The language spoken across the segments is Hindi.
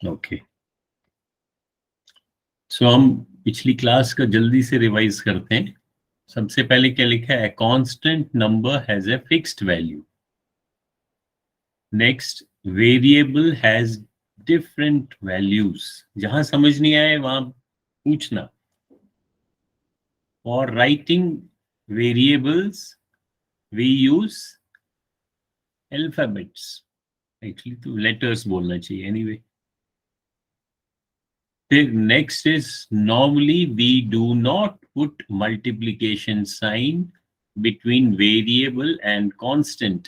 ओके, सो हम पिछली क्लास का जल्दी से रिवाइज करते हैं। सबसे पहले क्या लिखा है? Constant number has a fixed value. Next, variable has different values. जहां समझ नहीं आए वहां पूछना। और writing variables we use alphabets. Actually तो लेटर्स बोलना चाहिए एनीवे। फिर next is normally we do not put multiplication sign between variable and constant.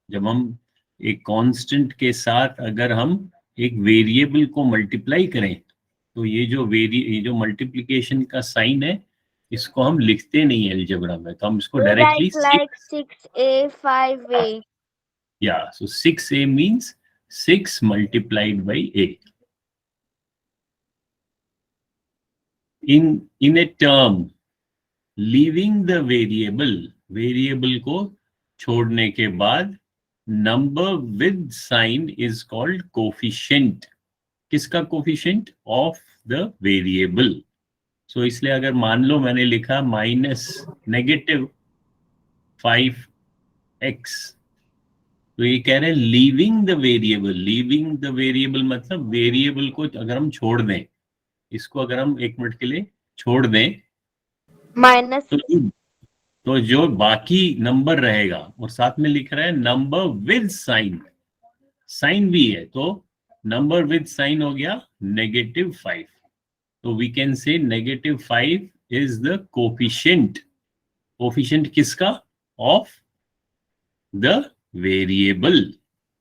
जब हम एक कांस्टेंट के साथ अगर हम एक वेरिएबल को मल्टीप्लाई करें तो ये जो मल्टीप्लिकेशन का साइन है इसको हम लिखते नहीं है अलजेब्रा में, तो हम इसको directly like 6a 5a. Yeah, so 6a means 6 multiplied by a. In a term, leaving the variable को छोड़ने के बाद number with sign is called coefficient. किसका coefficient? Of the variable. So इसलिए अगर मान लो मैंने लिखा -5x, तो ये कह रहे हैं leaving the variable. Leaving the variable मतलब वेरिएबल को अगर हम छोड़ दें, इसको अगर हम 1 मिनट के लिए छोड़ दें माइनस तो जो बाकी नंबर रहेगा, और साथ में लिख रहा है नंबर विद साइन, साइन भी है, तो नंबर विद साइन हो गया -5। तो we can say -5 is the coefficient. Coefficient किसका? Of the variable.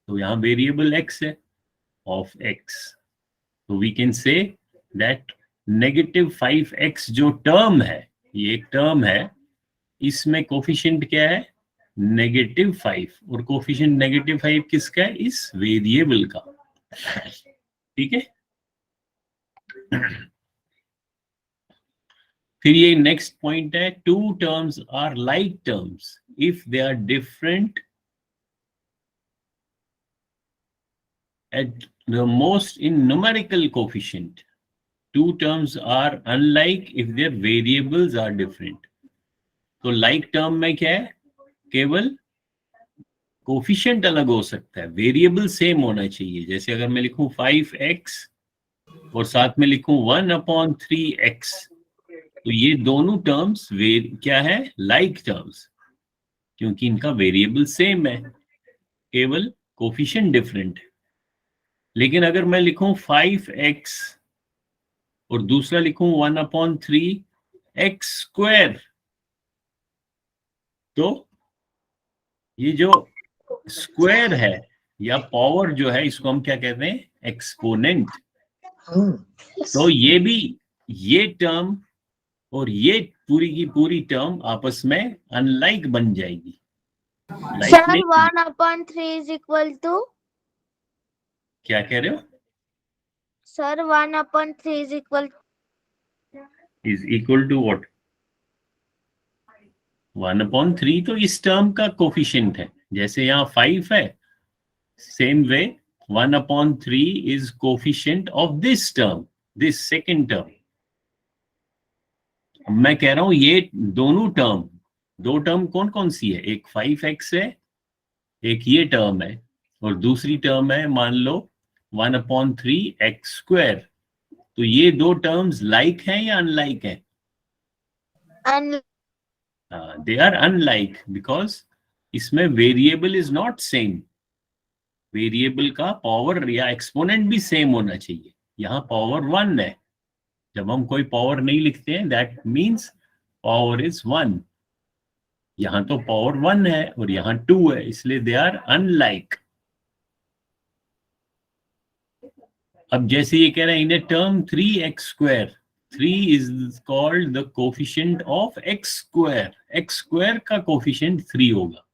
तो यहां वेरिएबल x है, ऑफ x। तो we can say that -5x जो टर्म है, ये एक टर्म है, इसमें कोफिशिएंट क्या है? -5। और कोफिशिएंट -5 किसका है? इस वेरिएबल का। ठीक है। फिर ये नेक्स्ट पॉइंट है, two terms are like terms if they are different at the most in numerical coefficient. Two terms are unlike if their variables are different. तो like term में क्या है? केवल कोफिशिएंट अलग हो सकता है, वेरिएबल सेम होना चाहिए। जैसे अगर मैं लिखूं 5x और साथ में लिखूं 1/3x, तो ये दोनों टर्म्स क्या है? लाइक टर्म्स, क्योंकि इनका वेरिएबल सेम है, केवल कोफिशिएंट डिफरेंट है। लेकिन अगर मैं लिखूं 5x और दूसरा लिखूं 1/3x², तो ये जो स्क्वायर है या पावर जो है, इसको हम क्या कहते हैं? एक्सपोनेंट। तो ये भी, ये टर्म और ये पूरी की पूरी टर्म आपस में अनलाइक बन जाएगी। सर 1/3 इज इक्वल टू, क्या कह रहे हो? Sir 1/3 is equal to what? 1/3 तो इस टर्म का कोफिशिएंट है। जैसे यहाँ 5 है, same way 1/3 is coefficient of this term, this second term. मैं कह रहा हूं ये दोनों टर्म, दो टर्म कौन कौन सी है? एक 5x है, एक ये टर्म है, और दूसरी टर्म है मान लो 1/3x²। तो ये दो टर्म्स लाइक हैं या अनलाइक हैं? दे आर अनलाइक बिकॉज इसमें variable is not same. Variable का पावर या एक्सपोनेंट भी सेम होना चाहिए। यहाँ पावर 1 है, जब हम कोई पावर नहीं लिखते हैं दैट मीन्स पावर इज 1। यहां तो पावर 1 है और यहां 2 है, इसलिए दे आर अनलाइक। अब जैसे ये कह रहे हैं in a term 3x², 3 is called the coefficient of x²। x² का कोफिशिएंट 3 होगा,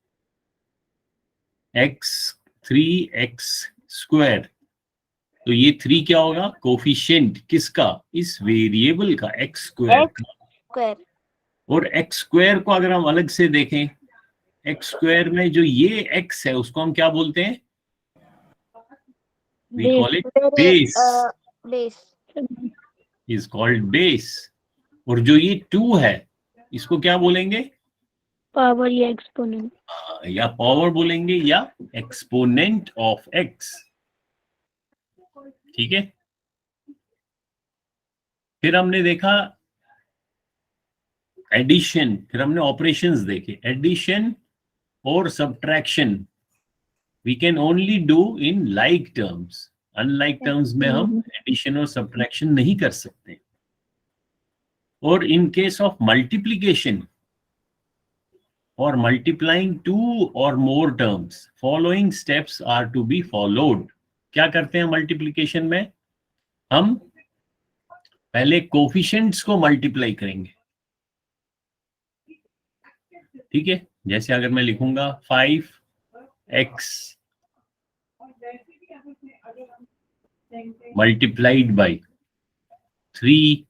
3x²। तो ये 3 क्या होगा? कोफिशिएंट किसका? इस वेरिएबल का, x² का। और x² को अगर हम अलग से देखें, x² में जो ये x है उसको हम क्या बोलते हैं? We call it base. Base. Is called base. और जो ये 2 है इसको क्या बोलेंगे? पावर या एक्सपोनेंट। या पावर बोलेंगे या एक्सपोनेंट ऑफ x। ठीक है। फिर हमने देखा एडिशन, फिर हमने ऑपरेशंस देखे। एडिशन और subtraction we can only do in like terms. Unlike terms में हम एडिशन और सब्ट्रैक्शन नहीं कर सकते। और in case of multiplication or multiplying 2 or more terms, following steps are to be followed. क्या करते हैं मल्टीप्लिकेशन में? हम पहले कोफिशिएंट्स को मल्टीप्लाई करेंगे। ठीक है, जैसे अगर मैं लिखूंगा 5x मल्टीप्लाइड बाई 3,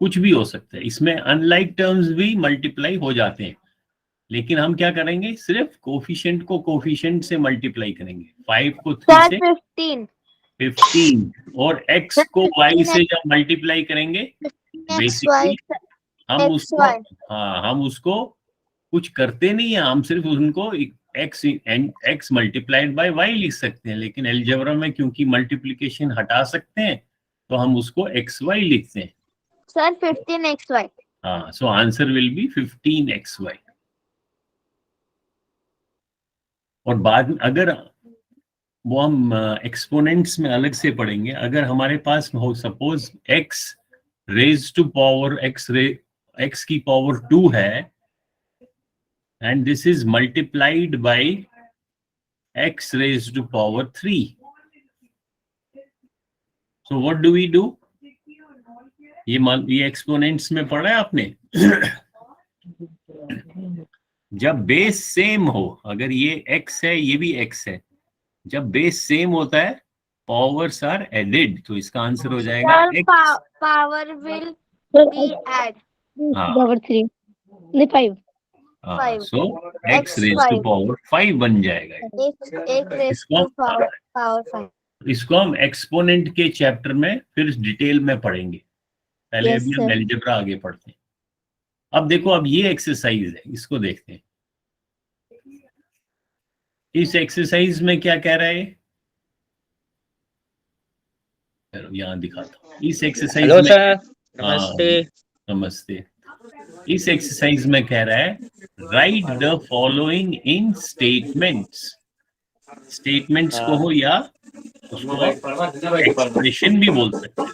कुछ भी हो सकता है। इसमें अनलाइक टर्म्स भी मल्टीप्लाई हो जाते हैं, लेकिन हम क्या करेंगे? सिर्फ कोफिशिएंट को कोफिशिएंट से मल्टीप्लाई करेंगे। 5 को 3 से 15 और x को y से जब मल्टीप्लाई करेंगे बेसिकली हम उसको कुछ करते नहीं है, हम सिर्फ उनको x मल्टीप्लाइड बाय y लिख सकते हैं। लेकिन अलजेब्रा में क्योंकि मल्टीप्लिकेशन हटा सकते हैं तो हम उसको xy लिखते हैं। Sir 15xy। हाँ, so answer will be 15xy। और बाद में अगर वो हम एक्सपोनेंट्स में अलग से पढ़ेंगे, अगर हमारे पास हो suppose x raise to power x की पावर 2 है and this is multiplied by x raise to power 3, so what do we do? ये एक्सपोनेंट्स में पढ़ा है आपने। जब बेस सेम हो, अगर ये x है ये भी x है, जब बेस सेम होता है पावर्स आर एडेड, तो इसका आंसर हो जाएगा x। Power will be add. Power 3 नहीं 5। So x raise to power 5 बन जाएगा। इसको हम एक्सपोनेंट के चैप्टर में फिर डिटेल में पढ़ेंगे। पहले अभी हम अलजेब्रा आगे पढ़ते हैं। अब देखो, अब ये एक्सरसाइज है, इसको देखते हैं। इस एक्सरसाइज में क्या कह रहा है? यहां दिखाता हूं। इस एक्सरसाइज में नमस्ते। नमस्ते। इस एक्सरसाइज में कह रहा है right the following in statements. Statements को हो या उसको एक्सप्रेशन भी बोल सकते हैं।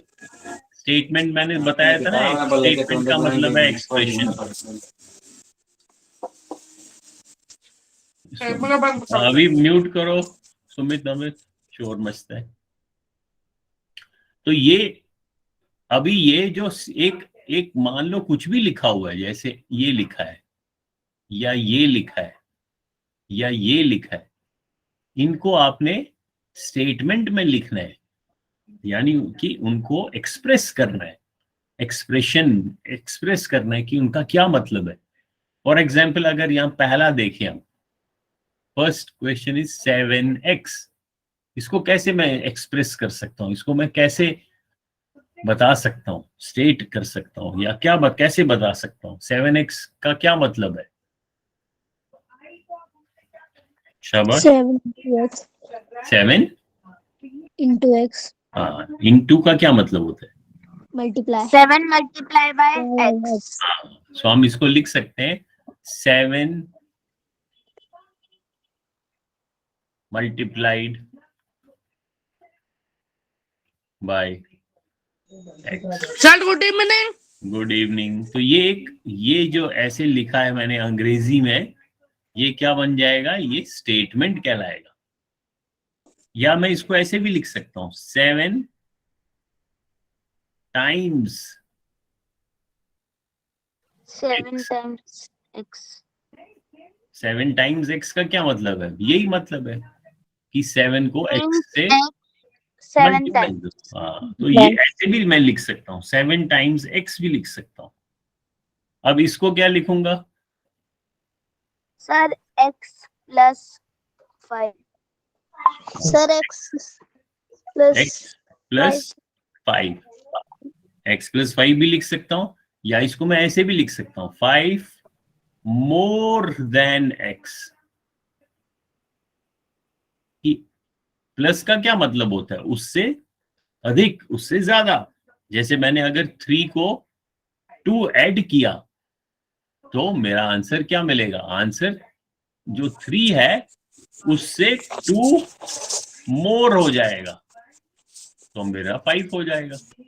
स्टेटमेंट मैंने बताया था ना, स्टेटमेंट का मतलब है एक्सप्रेशन। अभी म्यूट करो सुमित, अमित शोर मस्त है। तो ये अभी ये जो एक मान लो कुछ भी लिखा हुआ है, जैसे ये लिखा है या ये लिखा है या ये लिखा है, इनको आपने स्टेटमेंट में लिखना है, यानी कि उनको एक्सप्रेस करना है। एक्सप्रेस करना है कि उनका क्या मतलब है। फॉर एग्जाम्पल, अगर यहाँ पहला देखें हम, फर्स्ट क्वेश्चन इज 7x। इसको कैसे मैं एक्सप्रेस कर सकता हूँ? इसको मैं कैसे बता सकता हूँ, स्टेट कर सकता हूँ, या क्या कैसे बता सकता हूँ? 7x का क्या मतलब है? शाबाश। 7 into x। हाँ, इंटू का क्या मतलब होता है? मल्टीप्लाई। 7 multiply by x। सो हम इसको लिख सकते हैं 7 multiplied by x। Sir good evening. Good evening. तो ये जो ऐसे लिखा है मैंने अंग्रेजी में, ये क्या बन जाएगा? ये स्टेटमेंट कहलाएगा। या मैं इसको ऐसे भी लिख सकता हूं 7 times 7 times x। 7 times x का क्या मतलब है? यही मतलब है कि 7 को x से 7 टाइम्स। हाँ, तो ये ऐसे भी मैं लिख सकता हूँ, 7 टाइम्स x भी लिख सकता हूँ। अब इसको क्या लिखूंगा? Sir x plus 5। Sir x plus x plus 5, x plus 5 भी लिख सकता हूं, या इसको मैं ऐसे भी लिख सकता हूं 5 मोर देन x। प्लस का क्या मतलब होता है? उससे अधिक, उससे ज्यादा। जैसे मैंने अगर 3 को 2 ऐड किया तो मेरा आंसर क्या मिलेगा? आंसर जो 3 है उससे 2 मोर हो जाएगा, तो मेरा 5 हो जाएगा। हेलो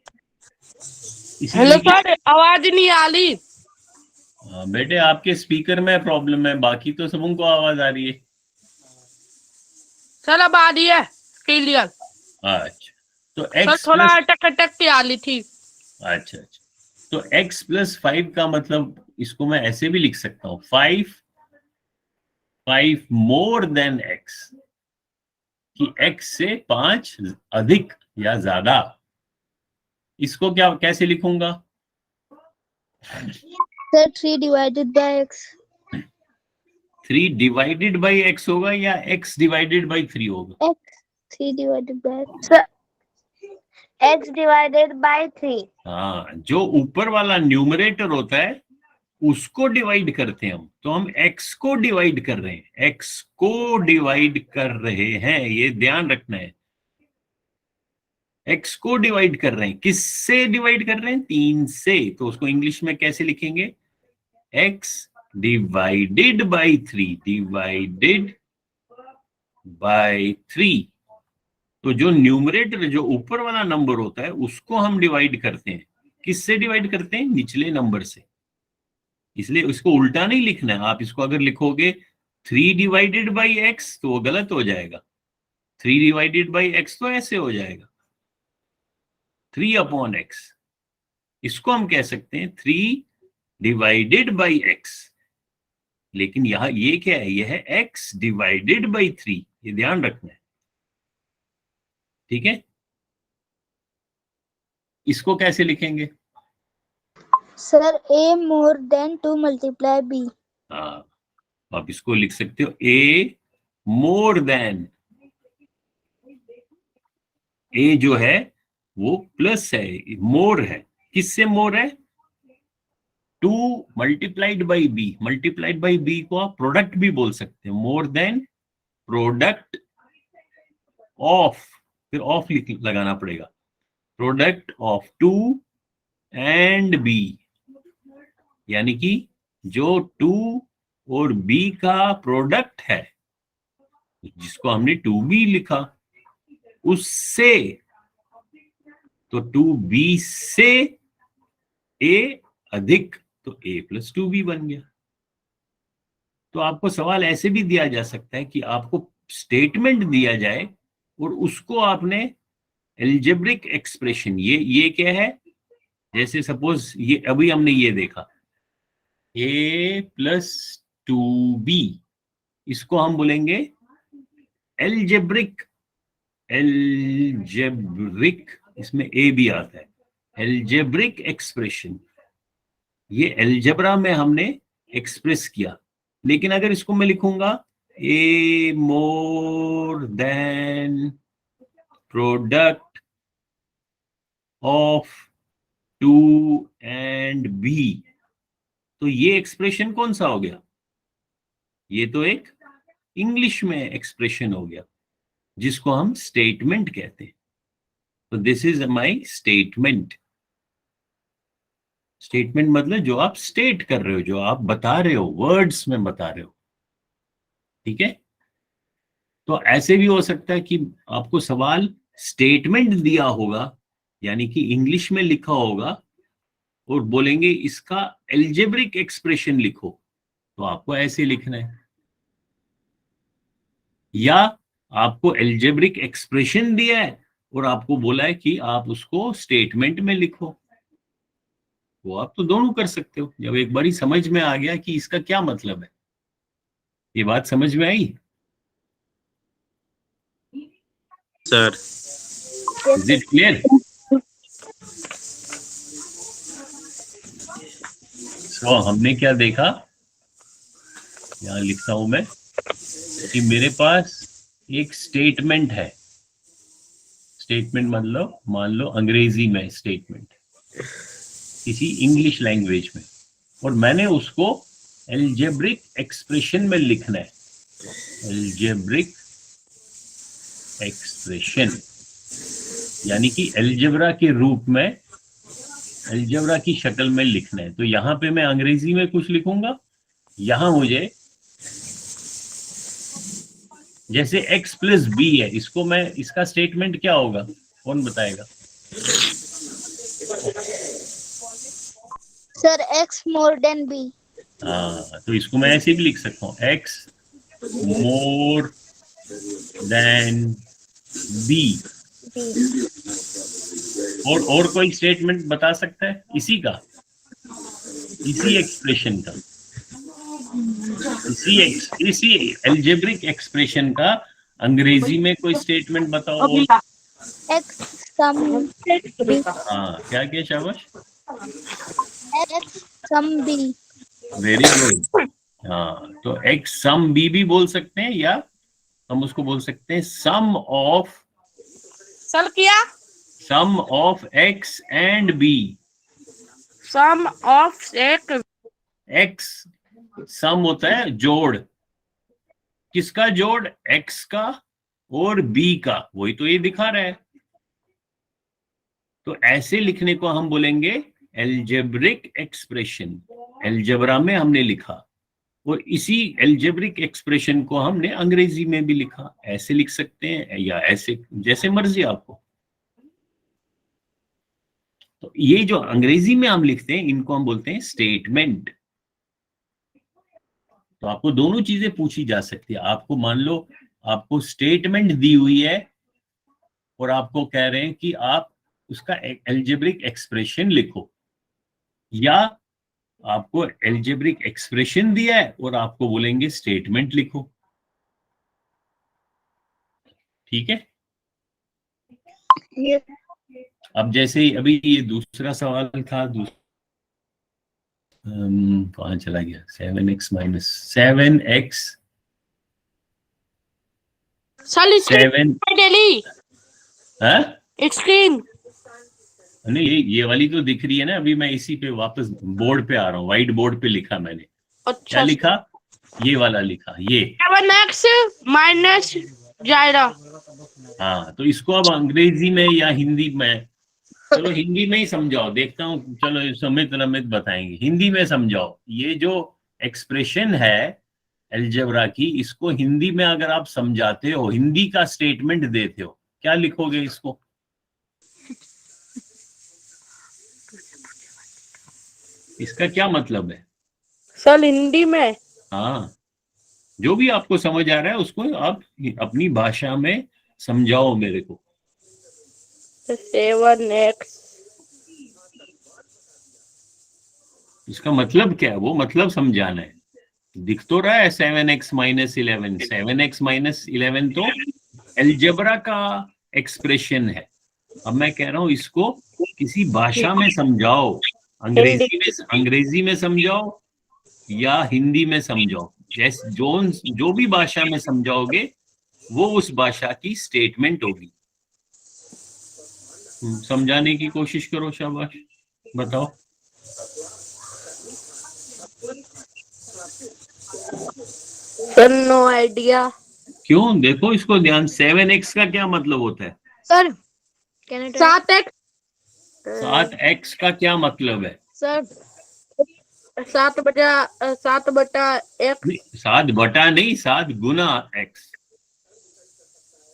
इसीलिए सर, आवाज नहीं आ रही। बेटे आपके स्पीकर में प्रॉब्लम है, बाकी तो सबको आवाज आ रही है। सर अब आ रही है क्लियर। अच्छा, तो सर x थोड़ा प्लस, अटक अटक के आ रही थी। अच्छा अच्छा, तो x प्लस 5 का मतलब इसको मैं ऐसे भी लिख सकता हूँ 5 मोर देन x, कि x से 5 अधिक या ज्यादा। इसको क्या कैसे लिखूंगा? Sir 3 divided by x. 3 divided by x होगा या x डिवाइडेड बाई 3 होगा? X 3 divided by x divided by 3. हाँ, जो ऊपर वाला न्यूमरेटर होता है उसको डिवाइड करते हैं हम, तो हम x को डिवाइड कर रहे हैं, x को डिवाइड कर रहे हैं, ये ध्यान रखना है। x को डिवाइड कर रहे हैं, किससे डिवाइड कर रहे हैं? 3 से। तो उसको इंग्लिश में कैसे लिखेंगे? x divided by 3, divided by 3। तो जो न्यूमरेटर, जो ऊपर वाला नंबर होता है उसको हम डिवाइड करते हैं, किससे डिवाइड करते हैं? निचले नंबर से। इसलिए इसको उल्टा नहीं लिखना है। आप इसको अगर लिखोगे 3 डिवाइडेड बाई एक्स तो वो गलत हो जाएगा। 3 डिवाइडेड बाई एक्स तो ऐसे हो जाएगा 3 अपॉन एक्स। इसको हम कह सकते हैं 3 डिवाइडेड बाई एक्स। लेकिन यहां ये क्या है? यह है एक्स डिवाइडेड बाई 3, ये ध्यान रखना है, ठीक है? इसको कैसे लिखेंगे? Sir a more than 2 multiply b। हाँ, आप इसको लिख सकते हो ए मोर देन, ए जो है वो प्लस है, मोर है। किससे मोर है? 2 multiplied by B. Multiplied by B को आप प्रोडक्ट भी बोल सकते हैं, मोर देन प्रोडक्ट ऑफ, फिर ऑफ लगाना पड़ेगा, प्रोडक्ट ऑफ 2 एंड बी। यानी कि जो 2 और बी का प्रोडक्ट है, जिसको हमने 2b लिखा, उससे, तो 2b से a अधिक, तो a प्लस 2b बन गया। तो आपको सवाल ऐसे भी दिया जा सकता है कि आपको स्टेटमेंट दिया जाए और उसको आपने एल्जेब्रिक एक्सप्रेशन, ये क्या है? जैसे सपोज ये अभी हमने ये देखा a प्लस 2b, इसको हम बोलेंगे एल्जेब्रिक, एल्जेब्रिक, इसमें ए भी आता है, एल्जेब्रिक एक्सप्रेशन। ये एल्जेब्रा में हमने एक्सप्रेस किया। लेकिन अगर इसको मैं लिखूंगा a more than product of 2 and b, तो ये एक्सप्रेशन कौन सा हो गया? ये तो एक इंग्लिश में एक्सप्रेशन हो गया, जिसको हम स्टेटमेंट कहते हैं। तो this is my statement. Statement मतलब जो आप स्टेट कर रहे हो, जो आप बता रहे हो, वर्ड्स में बता रहे हो, ठीक है? तो ऐसे भी हो सकता है कि आपको सवाल स्टेटमेंट दिया होगा, यानी कि इंग्लिश में लिखा होगा, और बोलेंगे इसका एल्जेब्रिक एक्सप्रेशन लिखो, तो आपको ऐसे लिखना है। या आपको एल्जेब्रिक एक्सप्रेशन दिया है और आपको बोला है कि आप उसको स्टेटमेंट में लिखो, वो आप तो दोनों कर सकते हो। जब एक बारी समझ में आ गया कि इसका क्या मतलब है, ये बात समझ में आई? Sir is it clear? तो हमने क्या देखा, यहां लिखता हूं मैं, कि मेरे पास एक स्टेटमेंट है। स्टेटमेंट मतलब मान लो अंग्रेजी में स्टेटमेंट किसी इंग्लिश लैंग्वेज में, और मैंने उसको एल्जेब्रिक एक्सप्रेशन में लिखना है। एल्जेब्रिक एक्सप्रेशन यानी कि एल्जेब्रा के रूप में, एल्जेब्रा की शक्ल में लिखना है। तो यहाँ पे मैं अंग्रेजी में कुछ लिखूंगा, यहाँ मुझे जैसे x प्लस बी है, इसको मैं, इसका स्टेटमेंट क्या होगा, कौन बताएगा? Sir x more than b. हाँ, तो इसको मैं ऐसे भी लिख सकता हूँ, x मोर देन b। और कोई स्टेटमेंट बता सकता है इसी का, इसी एक्सप्रेशन का, इसी एल्जेब्रिक एक्सप्रेशन का अंग्रेजी में कोई स्टेटमेंट बताओ। x sum b. हाँ, क्या क्या शाबाश, x sum b. Very good. हाँ, तो x सम b भी बोल सकते हैं, या हम उसको बोल सकते हैं सम ऑफ, सर क्या? Sum of x and b। Sum of एक x सम होता है जोड़, किसका जोड़? x का और b का, वही तो ये दिखा रहा है। तो ऐसे लिखने को हम बोलेंगे एल्जेब्रिक एक्सप्रेशन। एल्जेब्रा में हमने लिखा और इसी एल्जेब्रिक एक्सप्रेशन को हमने अंग्रेजी में भी लिखा। ऐसे लिख सकते हैं या ऐसे, जैसे मर्जी आपको। तो ये जो अंग्रेजी में हम लिखते हैं इनको हम बोलते हैं स्टेटमेंट। तो आपको दोनों चीजें पूछी जा सकती है। आपको मान लो आपको स्टेटमेंट दी हुई है और आपको कह रहे हैं कि आप उसका एल्जेब्रिक एक्सप्रेशन लिखो, या आपको एल्जेब्रिक एक्सप्रेशन दिया है और आपको बोलेंगे स्टेटमेंट लिखो। ठीक है। अब जैसे अभी ये दूसरा सवाल था, कहाँ चला गया? 7x minus 7x sir 7 daily है स्क्रीन। नहीं, ये वाली तो दिख रही है ना। अभी मैं इसी पे वापस बोर्ड पे आ रहा हूँ, व्हाइट बोर्ड पे लिखा मैंने। क्या अच्छा, लिखा? ये वाला लिखा, ये। 7x माइनस जाएगा। हाँ, तो इसको अब अंग्रेजी में या हिंदी में, चलो हिंदी में ही समझाओ, देखता हूँ। चलो सुमित रमित बताएंगे, हिंदी में समझाओ। ये जो एक्सप्रेशन है अलजेब्रा की, इसको हिंदी में अगर आप समझाते हो, हिंदी का स्टेटमेंट देते हो, क्या लिखोगे इसको? इसका क्या मतलब है? सर हिंदी में? हाँ, जो भी आपको समझ आ रहा है उसको आप अपनी भाषा में समझाओ मेरे को। 7x इसका मतलब क्या है, वो मतलब समझाना है। दिख तो रहा है 7x माइनस 11, 7x माइनस 11 तो अलजेब्रा का एक्सप्रेशन है। अब मैं कह रहा हूं इसको किसी भाषा में समझाओ, अंग्रेजी में समझाओ या हिंदी में समझाओ। जैसे जो भी भाषा में समझाओगे वो उस भाषा की स्टेटमेंट होगी। समझाने की कोशिश करो, शाबाश, बताओ। Sir no idea. क्यों? देखो इसको ध्यान। 7x का क्या मतलब होता है? सर 7x 7x का क्या मतलब है? सर 7 बटा 1। 7 बटा नहीं, 7 गुना x।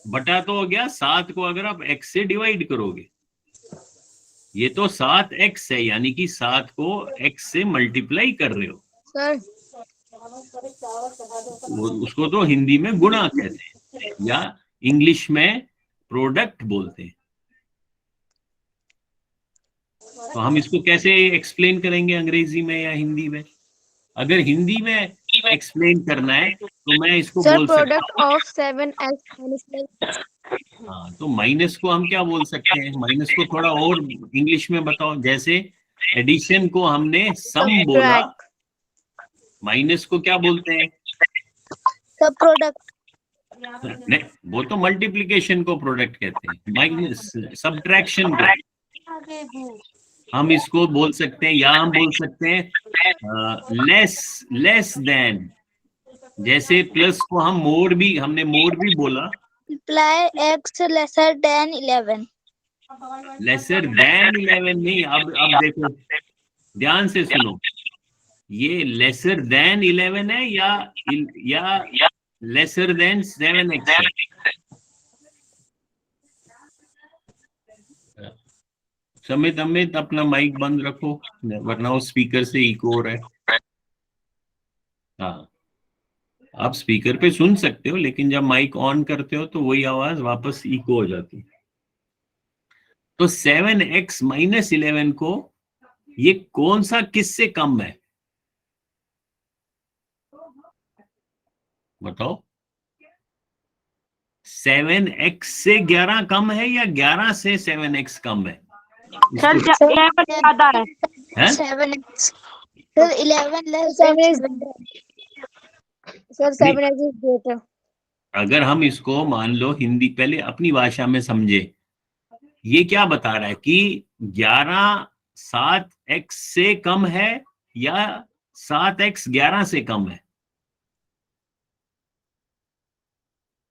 बटा तो हो गया 7 को अगर आप x से डिवाइड करोगे। ये तो 7x है, यानी कि 7 को x से मल्टीप्लाई कर रहे हो। सर उसको तो हिंदी में गुणा कहते हैं या इंग्लिश में प्रोडक्ट बोलते हैं। तो हम इसको कैसे एक्सप्लेन करेंगे, अंग्रेजी में या हिंदी में? अगर हिंदी में एक्सप्लेन करना है तो मैं इसको सर बोल सकता प्रोडक्ट ऑफ 7x। हाँ, तो माइनस को हम क्या बोल सकते हैं? माइनस को थोड़ा और इंग्लिश में बताओ। जैसे एडिशन को हमने सम बोला, माइनस को क्या बोलते हैं? सब प्रोडक्ट। नहीं, वो तो मल्टीप्लिकेशन को प्रोडक्ट कहते हैं, माइनस सब्ट्रैक्शन को हम इसको बोल सकते हैं, या हम बोल सकते हैं लेस देन। जैसे प्लस को हम हमने मोर भी बोला, multiply x lesser than 11. Lesser than 11 नहीं। अब देखो ध्यान से सुनो, ये लेसर देन 11 है या लेसर देन 7x है? समित अपना माइक बंद रखो, वरना वो स्पीकर से इको हो रहा है। हाँ, आप स्पीकर पे सुन सकते हो, लेकिन जब माइक ऑन करते हो तो वही आवाज वापस इको हो जाती है। तो 7x माइनस 11 को ये कौन सा किससे कम है बताओ? 7x से 11 कम है या 11 से 7x कम है? सर 11 ज्यादा है। हैं? 7x. Sir, 11 less than 7. Sir, 7x is greater. अगर हम इसको मान लो हिंदी, पहले अपनी भाषा में समझे, ये क्या बता रहा है कि 11 7x से कम है या 7x 11 से कम है?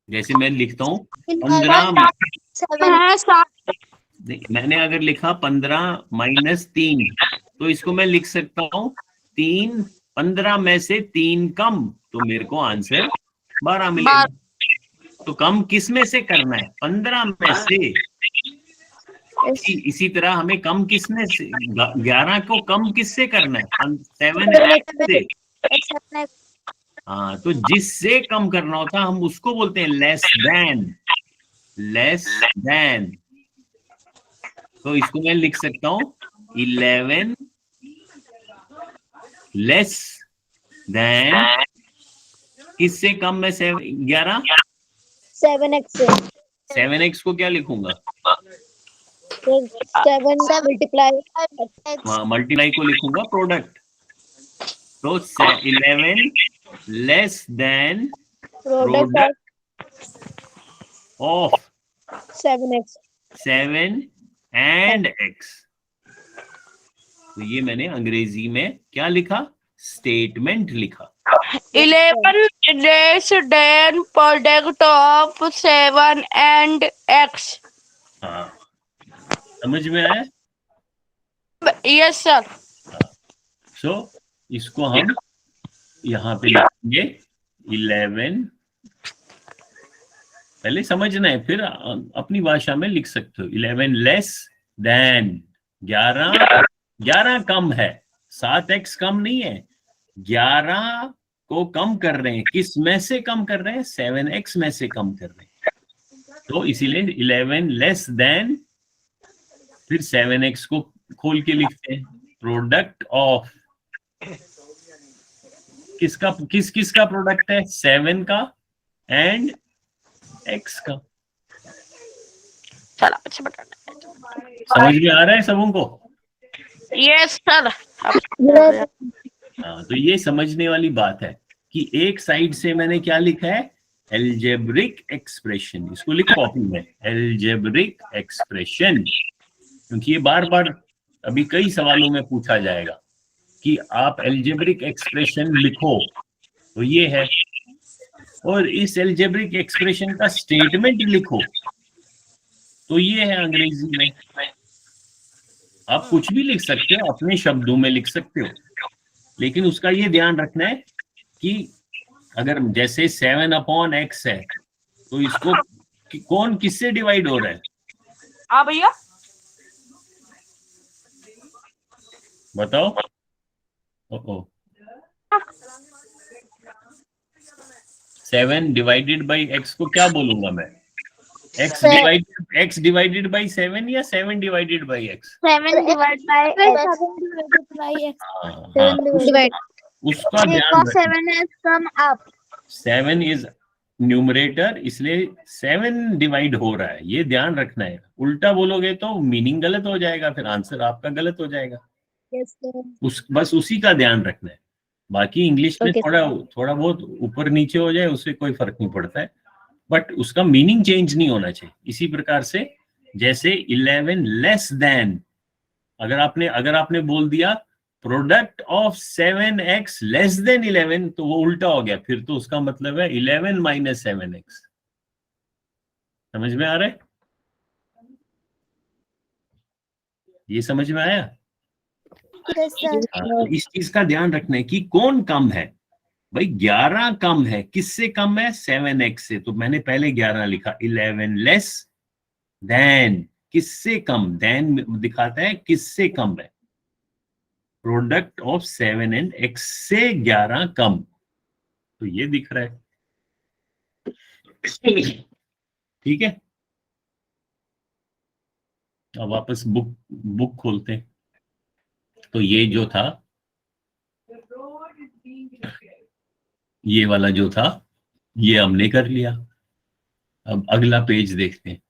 जैसे मैं लिखता हूँ 15, मैंने अगर लिखा 15 माइनस 3, तो इसको मैं लिख सकता हूँ 3 15 में से 3 कम, तो मेरे को आंसर 12 मिलेगा। तो कम किस में से करना है? 15 में से। इसी तरह हमें कम किस में से, 11 को कम किससे करना है? 7x से। हाँ, तो जिससे कम करना होता हम उसको बोलते हैं लेस देन। तो इसको मैं लिख सकता हूँ 11 लेस देन, किससे कम में 11? 7x से. 7x को क्या लिखूंगा? 7 multiply. हाँ, मल्टीप्लाई को लिखूंगा प्रोडक्ट। तो 11 less than product of 7x. 7 and x। तो ये मैंने अंग्रेजी में क्या लिखा? स्टेटमेंट लिखा। 11 less than product of 7 and x. हाँ, समझ में आया? Yes sir. सो इसको हम यहाँ पे लिखेंगे 11, पहले समझना है, फिर अपनी भाषा में लिख सकते हो। 11 लेस देन, 11 कम है, 7x कम नहीं है, 11 को कम कर रहे हैं। किस में से कम कर रहे हैं? 7x में से कम कर रहे हैं। तो इसीलिए 11 लेस देन, फिर 7x को खोल के लिखते हैं प्रोडक्ट ऑफ, किसका प्रोडक्ट है? 7 का एंड x का। समझ में आ रहा है सबों को? Yes sir. हाँ, तो ये समझने वाली बात है कि एक साइड से मैंने क्या लिखा है? Algebraic expression. इसको लिख कॉपी में, एल्जेब्रिक एक्सप्रेशन, क्योंकि ये बार बार अभी कई सवालों में पूछा जाएगा कि आप एल्जेब्रिक एक्सप्रेशन लिखो, तो ये है। और इस एल्जेब्रिक एक्सप्रेशन का स्टेटमेंट लिखो, तो ये है अंग्रेजी में। आप कुछ भी लिख सकते हो, अपने शब्दों में लिख सकते हो, लेकिन उसका ये ध्यान रखना है कि अगर जैसे 7/x है, तो इसको कौन किससे डिवाइड हो रहा है? हाँ भैया, बताओ। ओ 7 डिवाइडेड बाई x को क्या बोलूंगा मैं? x डिवाइडेड बाई 7 या 7 divided by x? 7 divided by x. उसका ध्यान Because रखना। 7 has come up. 7 is numerator, इसलिए 7 डिवाइड हो रहा है, ये ध्यान रखना है। उल्टा बोलोगे तो मीनिंग गलत हो जाएगा, फिर आंसर आपका गलत हो जाएगा। बस उसी का ध्यान रखना है। बाकी इंग्लिश में थोड़ा बहुत ऊपर नीचे हो जाए, उससे कोई फर्क नहीं पड़ता है। बट उसका मीनिंग चेंज नहीं होना चाहिए। इसी प्रकार से जैसे 11 लेस देन, अगर आपने बोल दिया product of 7x less than 11, तो वो उल्टा हो गया, फिर तो उसका मतलब है 11 माइनस 7x। समझ में आ रहा है? ये समझ में आया? Yes, sir. तो इस चीज का ध्यान रखना है कि कौन कम है। भाई 11 कम है, किससे कम है? 7x से। तो मैंने पहले 11 लिखा। 11 लेस देन, किससे कम? देन दिखाता है किससे कम है। प्रोडक्ट ऑफ 7 एंड x से 11 कम, तो ये दिख रहा है। ठीक है, अब वापस बुक खोलते हैं। तो ये जो था, ये वाला जो था, ये हमने कर लिया। अब अगला पेज देखते हैं।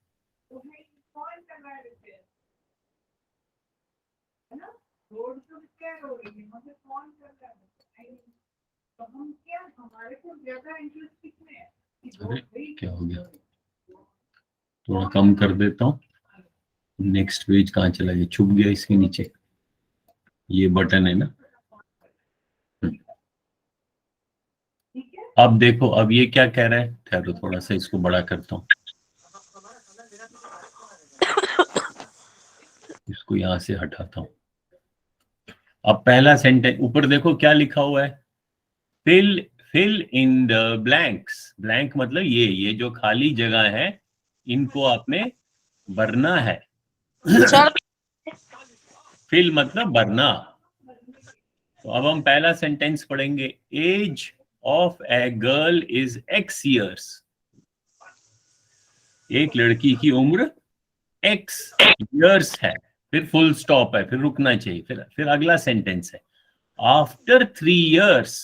अरे क्या हो गया, थोड़ा कम कर देता हूँ। नेक्स्ट पेज कहाँ चला गया? छुप गया इसके नीचे, ये बटन है ना। अब देखो, अब ये क्या कह रहा है? ठहरो, थोड़ा सा इसको बड़ा करता हूँ, इसको यहां से हटाता हूँ। अब पहला सेंटेंस ऊपर देखो क्या लिखा हुआ है, fill in the blanks. Blank मतलब ये जो खाली जगह है, इनको आपने भरना है। सर फिल मतलब भरना। तो अब हम पहला सेंटेंस पढ़ेंगे। Age of a girl is x years। एक लड़की की उम्र x years है, फिर फुल स्टॉप है, फिर रुकना चाहिए, फिर अगला सेंटेंस है। आफ्टर 3 years,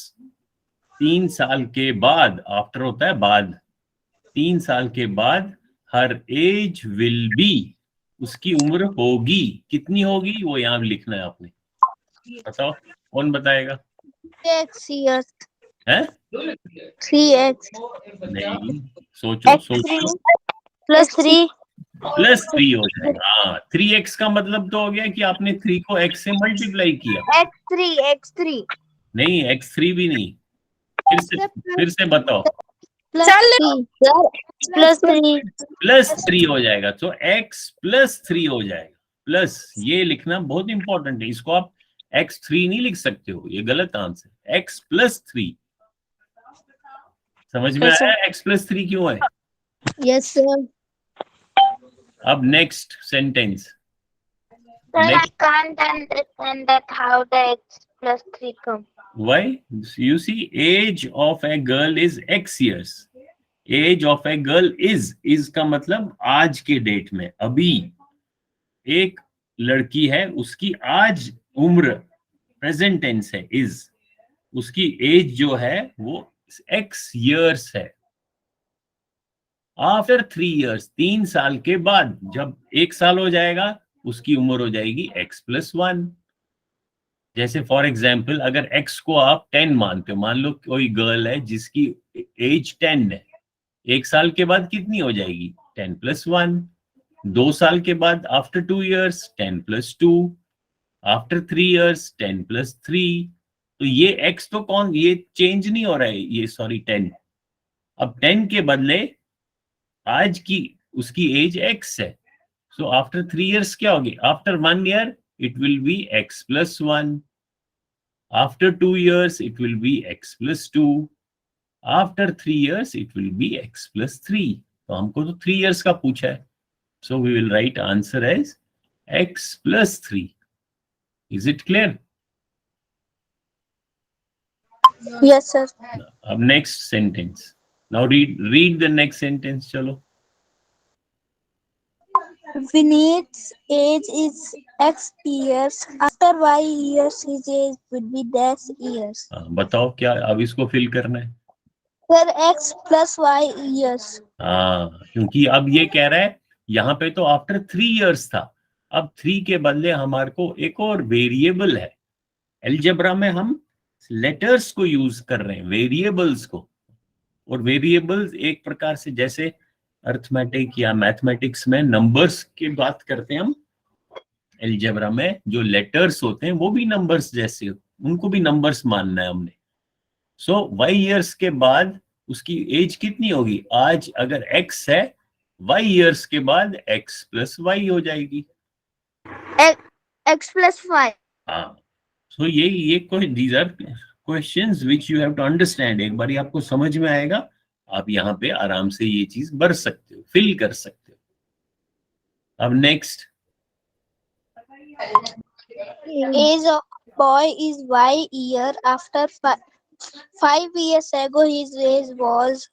3 साल के बाद, आफ्टर होता है बाद, 3 साल के बाद, हर एज विल बी, उसकी उम्र होगी। कितनी होगी वो यहां लिखना है आपने। बताओ, कौन बताएगा? 3x years. है? 3x. नहीं, सोचो सोचो। Plus 3. +3 हो जाएगा। हाँ, 3x का मतलब तो हो गया कि आपने 3 को x से मल्टीप्लाई किया। x3. नहीं, x3 भी नहीं। फिर से बताओ। Plus 3. Plus 3. +3 हो जाएगा, तो x +3 हो जाएगा। प्लस ये लिखना बहुत इंपॉर्टेंट है, इसको आप x3 नहीं लिख सकते हो, ये गलत आंसर। x +3। समझ में आया x +3 क्यों है? Yes, sir. अब next sentence. Sir, I can't understand that how the x plus 3 come. Why? You see, age of a girl is x years. Age of a girl is का मतलब आज के डेट में, अभी एक लड़की है, उसकी आज उम्र, प्रेजेंट टेंस है is, उसकी एज जो है वो x years है। आफ्टर 3 years, 3 साल के बाद, जब 1 साल हो जाएगा, उसकी उम्र हो जाएगी x + 1। जैसे फॉर एग्जाम्पल, अगर x को आप 10 मानते हो, मान लो कोई गर्ल है जिसकी एज 10 है, 1 साल के बाद कितनी हो जाएगी? 10 + 1। 2 साल के बाद, आफ्टर 2 years, 10 + 2। After 3 years, 10 + 3। तो ये x तो ये चेंज नहीं हो रहा है, ये सॉरी 10। अब 10 के बदले आज की उसकी एज x है, सो आफ्टर 3 years क्या होगी? After 1 year it will be x + 1. After 2 years it will be x + 2. After 3 years it will be x + 3. तो हमको तो 3 years का पूछा है, so we will write answer as x + 3. Is it clear? Yes, sir. अब next sentence. Now read the next sentence. चलो। Vinith's age is x years. After y years, his age would be dash years. बताओ क्या अब इसको फिल करना है? Sir, x plus y years. हाँ, क्योंकि अब ये कह रहा है, यहाँ पे तो आफ्टर 3 years था, अब 3 के बदले हमारे को एक और वेरिएबल है। अलजेब्रा में हम लेटर्स को यूज कर रहे हैं, वेरिएबल्स को। और वेरिएबल्स एक प्रकार से जैसे अर्थमेटिक या मैथमेटिक्स में नंबर्स की बात करते हैं हम, एलजेब्रा में जो लेटर्स होते हैं वो भी नंबर्स जैसे, उनको भी नंबर्स मानना है हमने। सो y ईयर्स के बाद उसकी एज कितनी होगी? आज अगर x है, y ईयर्स के बाद x प्लस y हो जाएगी। X plus 5. हाँ, सो ये कोई these are questions which you have to understand. एक बार आपको समझ में आएगा, आप यहाँ पे आराम से ये चीज भर सकते हो, फिल कर सकते हो। अब next, Age of boy is Y year. After 5 years ago, his age was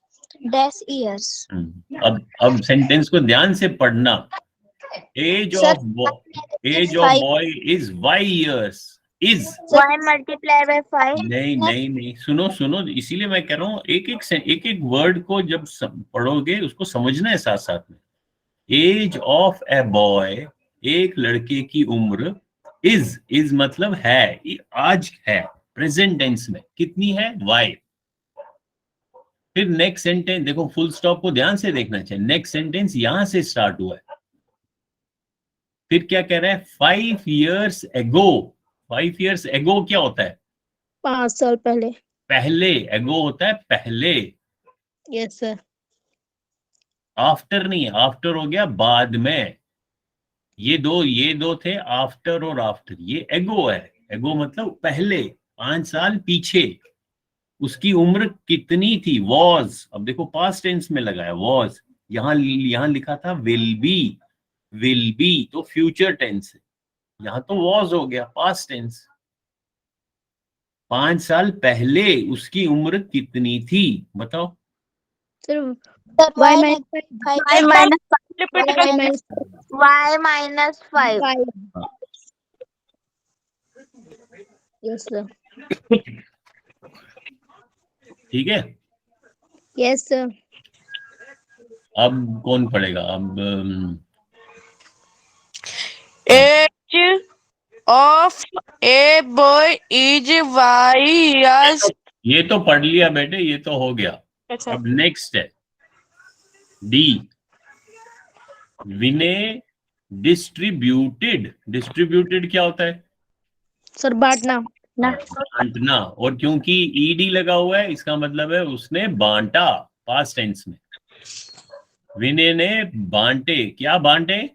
dash years. अब सेंटेंस को ध्यान से पढ़ना। Age Sir, of boy is y years। Is Y multiply by 5. नहीं, सुनो, इसीलिए मैं कह रहा हूँ एक वर्ड को जब पढ़ोगे उसको समझना है साथ साथ में। एज ऑफ ए बॉय, एक लड़के की उम्र, इज मतलब है, आज है, प्रेजेंट टेंस में कितनी है? y। फिर नेक्स्ट सेंटेंस देखो, फुल स्टॉप को ध्यान से देखना चाहिए। नेक्स्ट सेंटेंस यहां से स्टार्ट हुआ है, फिर क्या कह रहा है? 5 years ago। 5 years ago क्या होता है? 5 साल पहले। पहले, एगो होता है पहले। Yes sir. आफ्टर नहीं, आफ्टर हो गया बाद में। ये दो थे, आफ्टर और आफ्टर। ये एगो है, एगो मतलब पहले, 5 साल पीछे। उसकी उम्र कितनी थी? वॉज। अब देखो पास्ट टेंस में लगाया वॉज, यहाँ लिखा था विल बी, तो फ्यूचर टेंस है, यहाँ तो वॉज हो गया, पास्ट टेंस। 5 साल पहले उसकी उम्र कितनी थी? बताओ। Sir y minus 5। Y minus 5. Yes sir. ठीक है, यस सर। अब कौन पढ़ेगा? अब Age of a boy is Y years. ये तो पढ़ लिया बेटे, ये तो हो गया। अच्छा, अब नेक्स्ट है डी, विनय डिस्ट्रीब्यूटेड क्या होता है? सर बांटना। बांटना। और क्योंकि ईडी लगा हुआ है इसका मतलब है उसने बांटा, पास्ट टेंस में। विनय ने बांटे, क्या बांटे?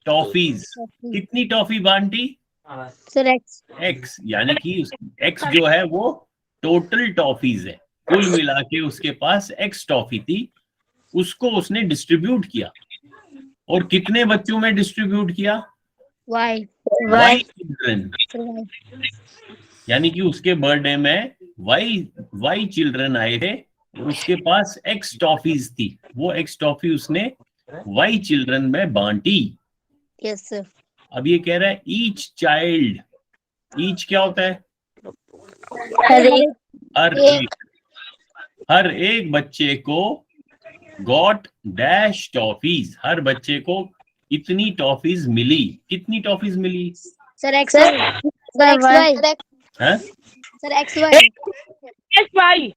टॉफीज। कितनी टॉफी बांटी? सर एक्स, यानी कि एक्स जो है वो टोटल टॉफीज है, कुल मिला के उसके पास एक्स टॉफी थी, उसको उसने डिस्ट्रीब्यूट किया। और कितने बच्चों में डिस्ट्रीब्यूट किया? y चिल्ड्रन, यानी कि उसके बर्थडे में वाई चिल्ड्रन आए थे, उसके पास एक्स टॉफीज थी, वो एक्स टॉफी उसने वाई चिल्ड्रन में बांटी। Yes sir. अब ये कह रहा है ईच चाइल्ड, ईच क्या होता है? हर एक बच्चे को गॉट डैश टॉफीज, हर बच्चे को इतनी टॉफीज मिली। कितनी टॉफीज मिली? Sir x y। है? Sir x y।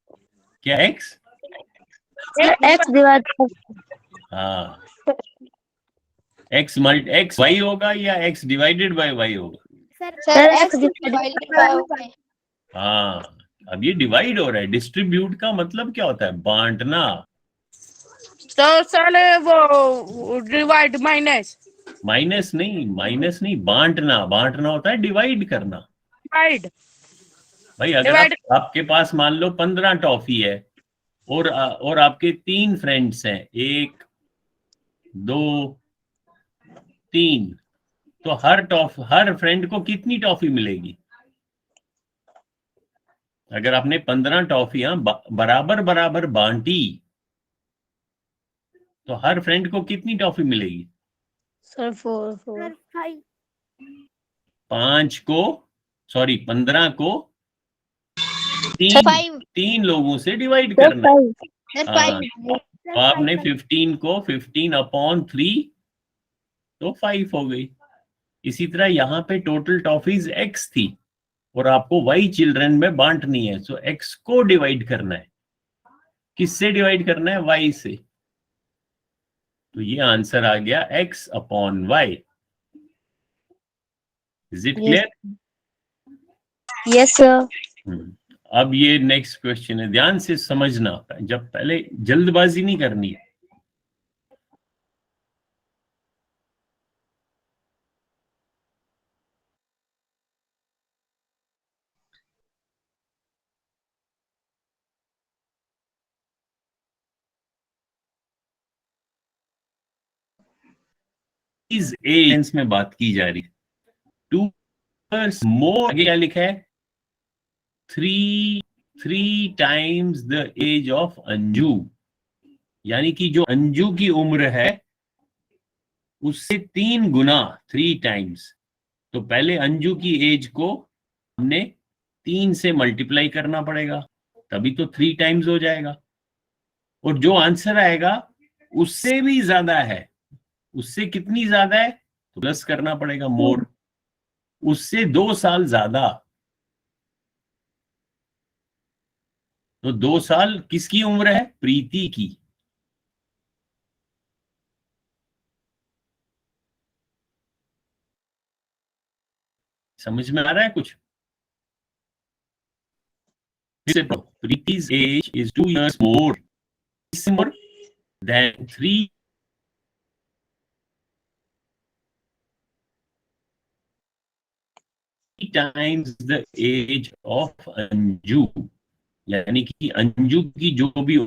क्या एक्स? x divide. हाँ, एक्स वाई होगा या एक्स डिवाइडेड बाय वाई होगा? Sir x divided by y। हाँ, अब ये डिवाइड हो रहा है। डिस्ट्रीब्यूट का मतलब क्या होता है? बांटना। तो सर वो डिवाइड माइनस नहीं, बांटना होता है डिवाइड करना। डिवाइड भाई अगर आपके पास मान लो 15 टॉफी है और आपके 3 फ्रेंड्स हैं, 1 2 3, तो हर फ्रेंड को कितनी टॉफी मिलेगी? अगर आपने 15 टॉफियां बराबर बांटी तो हर फ्रेंड को कितनी टॉफी मिलेगी? सर 4 15 को 3 लोगों से डिवाइड करना। हाँ, तो आपने 15 को 15/3 तो 5 हो गई। इसी तरह यहाँ पे टोटल टॉफीज x थी और आपको y चिल्ड्रन में बांटनी है, सो x को डिवाइड करना है। किससे डिवाइड करना है? y से। तो ये आंसर आ गया x upon Y. Is it clear? Yes, sir. अब ये नेक्स्ट क्वेश्चन है, ध्यान से समझना। जब पहले जल्दबाजी नहीं करनी है। इस एज में बात की जा रही है। 2 years more, आगे क्या लिखा है? 3 times the age of Anju, यानी कि जो अंजू की उम्र है उससे 3 गुना, 3 टाइम्स। तो पहले अंजू की एज को हमने 3 से मल्टीप्लाई करना पड़ेगा, तभी तो 3 टाइम्स हो जाएगा। और जो आंसर आएगा उससे भी ज्यादा है। उससे कितनी ज्यादा है? तो प्लस करना पड़ेगा, मोर। उससे 2 साल ज्यादा, तो 2 साल किसकी उम्र है? प्रीति की। समझ में आ रहा है कुछ? Preeti's age is 2 years more than 3 times the age of Anju, यानी कि अंजू की जो भी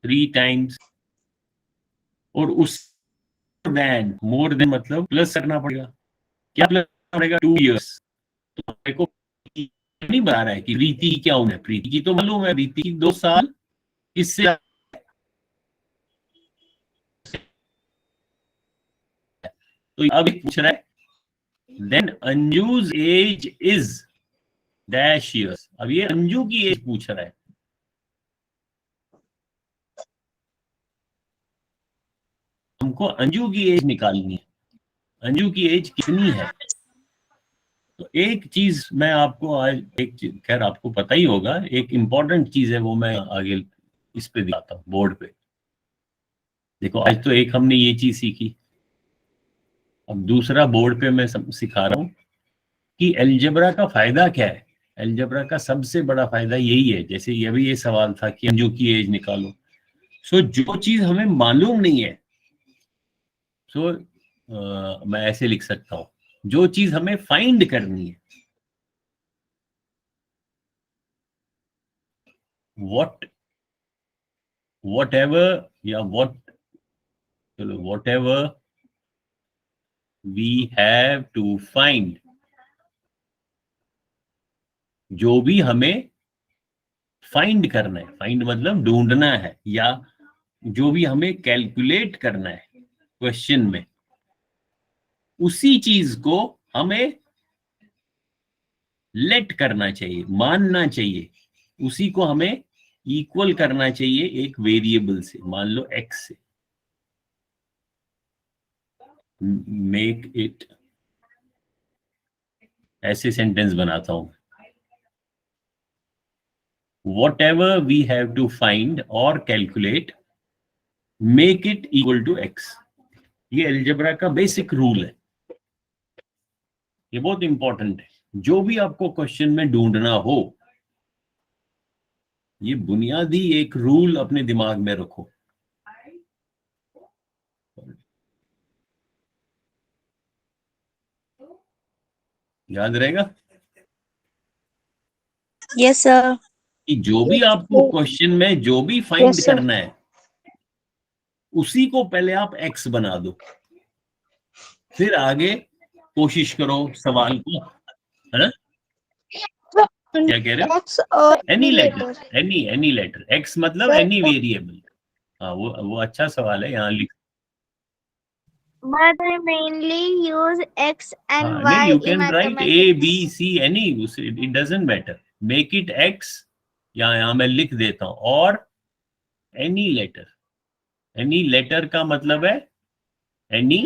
3 टाइम्स, और उस मोर देन मतलब प्लस करना पड़ेगा। क्या प्लस करना पड़ेगा? 2 years। तो देखो नहीं बता रहा है कि प्रीति की क्या उम्र है। प्रीति की तो मालूम है, प्रीति की 2 साल इससे। तो अब पूछ रहा है then Anju's age is dash years. अब ये अंजू की एज पूछ रहा है। हमको अंजू की एज निकालनी है। अंजू की एज कितनी है? तो एक चीज मैं आपको आज, एक चीज खैर आपको पता ही होगा, एक इंपॉर्टेंट चीज है, वो मैं आगे इस पे दिखाता हूँ बोर्ड पे। देखो आज तो एक हमने ये चीज सीखी, अब दूसरा बोर्ड पे मैं सिखा रहा हूँ कि अलजेब्रा का फायदा क्या है। अलजेब्रा का सबसे बड़ा फायदा यही है, जैसे ये भी ये सवाल था कि अंजू की एज निकालो। सो जो चीज हमें मालूम नहीं है, सो मैं ऐसे लिख सकता हूं, जो चीज हमें फाइंड करनी है, वॉट एवर या चलो what ever we have to find, जो भी हमें फाइंड करना है, फाइंड मतलब ढूंढना है, या जो भी हमें कैलकुलेट करना है क्वेश्चन में, उसी चीज को हमें लेट करना चाहिए, मानना चाहिए। उसी को हमें इक्वल करना चाहिए एक वेरिएबल से, मान लो एक्स से। मेक इट, ऐसे सेंटेंस बनाता हूं, what ever we have to find और calculate, make it equal to x. ये अलजेब्रा का बेसिक रूल है, ये बहुत इंपॉर्टेंट है। जो भी आपको क्वेश्चन में ढूंढना हो, ये बुनियादी एक रूल अपने दिमाग में रखो। याद रहेगा Yes, sir. कि जो भी आपको क्वेश्चन में जो भी फाइंड Yes, sir. करना है, उसी को पहले आप एक्स बना दो, फिर आगे कोशिश करो सवाल को, है ना? क्या कह रहे हो? X or any letter. Letter, any letter, X मतलब Sir, एनी वेरिएबल। हाँ वो अच्छा सवाल है, यहाँ लिख। But I mainly use X and नहीं, Y you in can write a mathematics. B C any, it doesn't matter. Make it X, यहाँ मैं लिख देता हूँ, और एनी लेटर। एनी लेटर का मतलब है any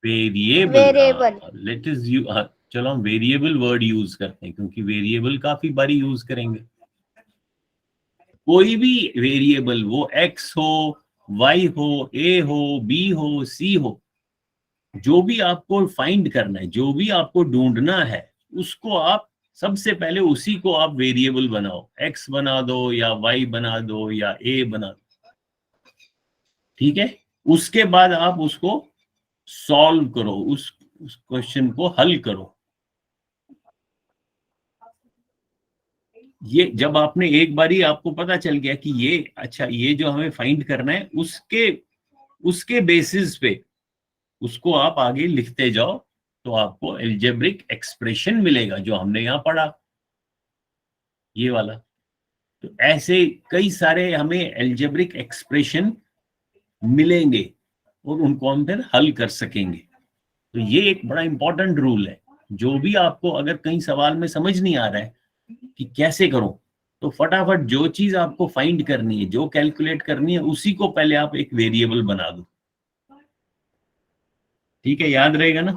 variable. Variable. Let is you, चलो हम वेरिएबल वर्ड यूज करते हैं, क्योंकि वेरिएबल काफी बारी यूज करेंगे। कोई भी वेरिएबल, वो एक्स हो, वाई हो, ए हो, बी हो, सी हो, जो भी आपको फाइंड करना है, जो भी आपको ढूंढना है, उसको आप सबसे पहले उसी को आप वेरिएबल बनाओ। एक्स बना दो या वाई बना दो या ए बना दो, ठीक है। उसके बाद आप उसको सॉल्व करो, उस क्वेश्चन को हल करो। ये जब आपने एक बारी आपको पता चल गया कि ये अच्छा, ये जो हमें फाइंड करना है, उसके बेसिस पे उसको आप आगे लिखते जाओ, तो आपको अलजेब्रिक एक्सप्रेशन मिलेगा, जो हमने यहां पढ़ा, ये वाला। तो ऐसे कई सारे हमें अलजेब्रिक एक्सप्रेशन मिलेंगे और उनको हम फिर हल कर सकेंगे। तो ये एक बड़ा इंपॉर्टेंट रूल है। जो भी आपको अगर कहीं सवाल में समझ नहीं आ रहा है कि कैसे करो, तो फटाफट जो चीज आपको फाइंड करनी है, जो कैलकुलेट करनी है, उसी को पहले आप एक वेरिएबल बना दो, ठीक है। याद रहेगा ना।